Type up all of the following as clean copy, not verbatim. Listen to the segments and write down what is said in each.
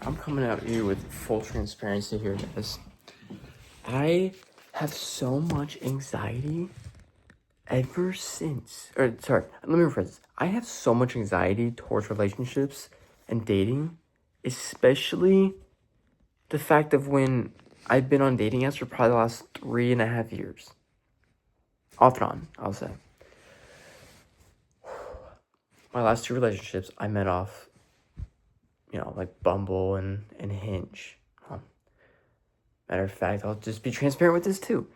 I'm coming at you with full transparency here, guys. I have so much anxiety ever since, let me rephrase this. I have so much anxiety towards relationships and dating, especially the fact of when I've been on dating apps for probably the last 3.5 years. Off and on, I'll say. My last 2 relationships, I met off, like Bumble and Hinge. Matter of fact, I'll just be transparent with this too.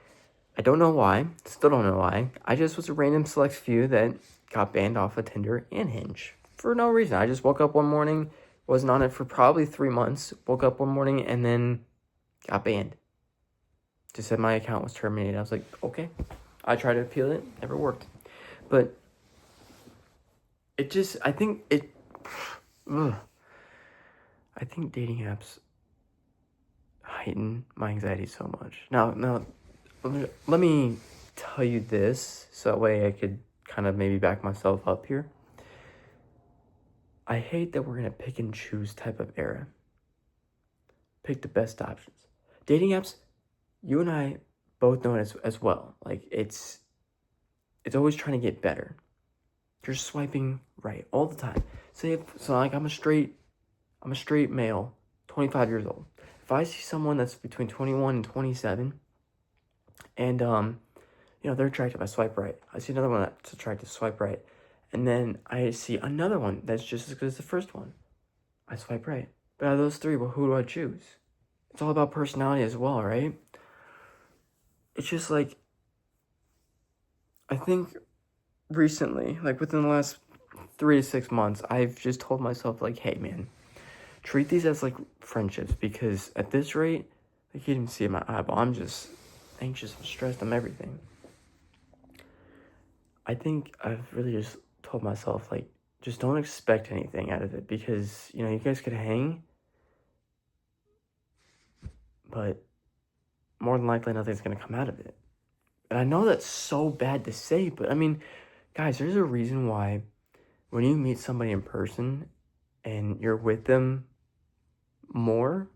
I don't know why. Still don't know why. I just was a random select few that got banned off of Tinder and Hinge. For no reason. I just woke up one morning, wasn't on it for probably 3 months, woke up one morning and then got banned. Just said my account was terminated. I was like, okay. I tried to appeal it, never worked. But I think dating apps heighten my anxiety so much. Now, let me tell you this, so that way I could kind of maybe back myself up here. I hate that we're in a pick and choose type of era. Pick the best options. Dating apps, you and I both know it as well. Like, it's always trying to get better. You're swiping right all the time. I'm a straight male, 25 years old. If I see someone that's between 21 and 27, and they're attractive, I swipe right. I see another one that's attractive, swipe right. And then I see another one that's just as good as the first one, I swipe right. But out of those 3, well, who do I choose? It's all about personality as well, right? It's just like, I think recently, like within the last 3 to 6 months, I've just told myself, like, hey, man, treat these as like friendships, because at this rate, like, you didn't see my eyeball, I'm just anxious, I'm stressed, I'm everything. I think I've really just told myself, like, just don't expect anything out of it, because, you guys could hang, but more than likely nothing's going to come out of it. And I know that's so bad to say, but I mean, guys, there's a reason why when you meet somebody in person and you're with them more,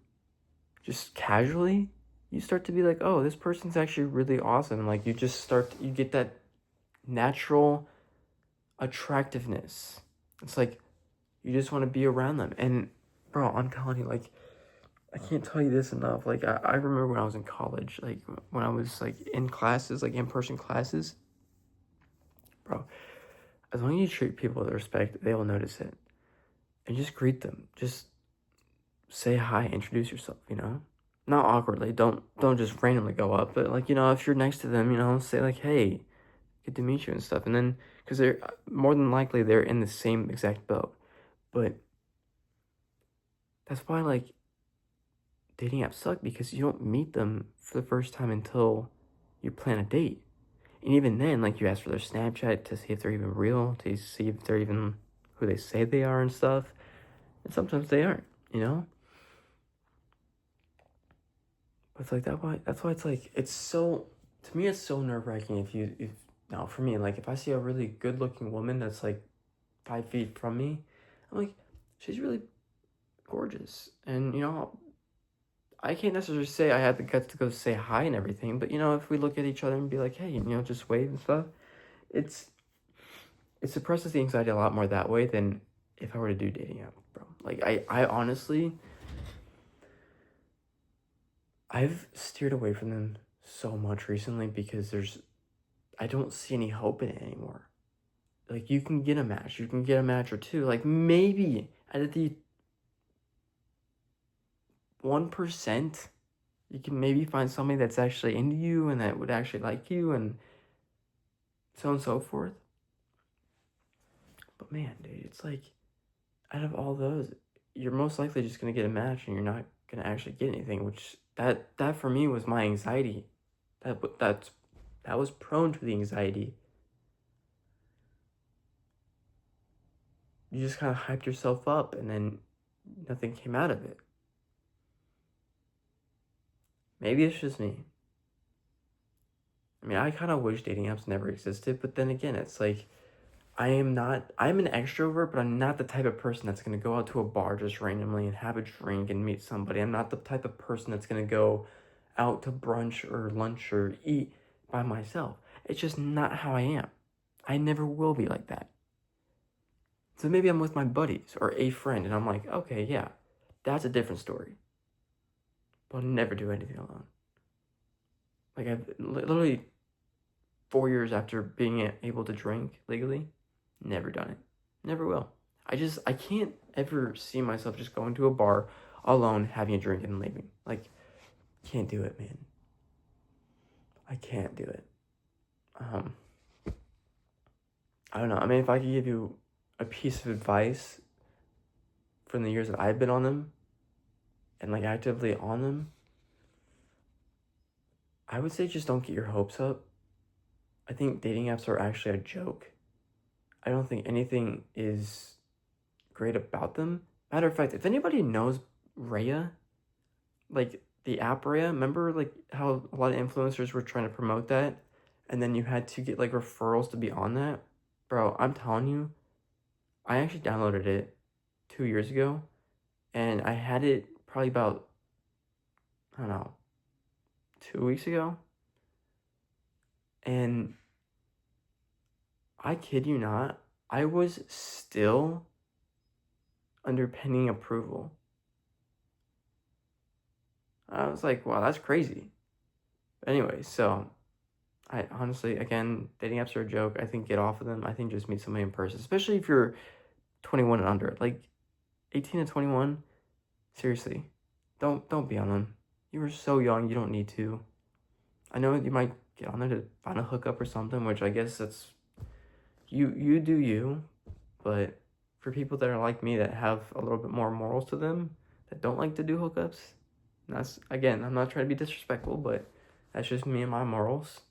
just casually, you start to be like, oh, this person's actually really awesome. And like, you get that natural attractiveness. It's like, you just want to be around them. And bro, I'm telling you, like, I can't tell you this enough. Like, I remember when I was in college, like, when I was, like, in classes, like, in-person classes, bro, as long as you treat people with respect, they will notice it. And just greet them. Just say hi, introduce yourself, Not awkwardly. Don't just randomly go up. But, like, if you're next to them, say, like, hey, good to meet you and stuff. And then, because they're, more than likely, they're in the same exact boat. But that's why, like, dating apps suck, because you don't meet them for the first time until you plan a date. And even then, like, you ask for their Snapchat to see if they're even real, to see if they're even who they say they are and stuff. And sometimes they aren't, But it's like that's why it's like, to me, it's so nerve-wracking now for me, like, if I see a really good-looking woman that's like 5 feet from me, I'm like, she's really gorgeous. And, I can't necessarily say I had the guts to go say hi and everything, but, if we look at each other and be like, hey, just wave and stuff, it suppresses the anxiety a lot more that way than if I were to do dating app, bro. Like, I honestly, I've steered away from them so much recently, because I don't see any hope in it anymore. Like, you can get a match or two, like, maybe out of the 1%, you can maybe find somebody that's actually into you and that would actually like you, and so on and so forth. But man, dude, it's like, out of all those, you're most likely just gonna get a match and you're not gonna actually get anything, which that for me was my anxiety. That was prone to the anxiety. You just kind of hyped yourself up and then nothing came out of it. Maybe it's just me. I mean, I kind of wish dating apps never existed, but then again, it's like, I'm an extrovert, but I'm not the type of person that's gonna go out to a bar just randomly and have a drink and meet somebody. I'm not the type of person that's gonna go out to brunch or lunch or eat by myself. It's just not how I am. I never will be like that. So maybe I'm with my buddies or a friend and I'm like, okay, yeah, that's a different story. But I'll never do anything alone. Like I've literally 4 years after being able to drink legally, never done it. Never will. I can't ever see myself just going to a bar alone, having a drink and leaving. Like, can't do it, man. I can't do it. I don't know. I mean, if I could give you a piece of advice from the years that I've been on them and like actively on them, I would say just don't get your hopes up. I think dating apps are actually a joke. I don't think anything is great about them. Matter of fact, if anybody knows Raya, like the app Raya, remember like how a lot of influencers were trying to promote that, and then you had to get like referrals to be on that? Bro, I'm telling you, I actually downloaded it 2 years ago, and I had it probably about, I don't know, 2 weeks ago, and I kid you not, I was still under pending approval. I was like, wow, that's crazy. Anyway, so I honestly, again, dating apps are a joke. I think get off of them. I think just meet somebody in person, especially if you're 21 and under. Like 18 to 21, seriously, don't be on them. You were so young, you don't need to. I know you might get on there to find a hookup or something, which I guess that's you do you, but for people that are like me that have a little bit more morals to them, that don't like to do hookups, that's again, I'm not trying to be disrespectful, but that's just me and my morals.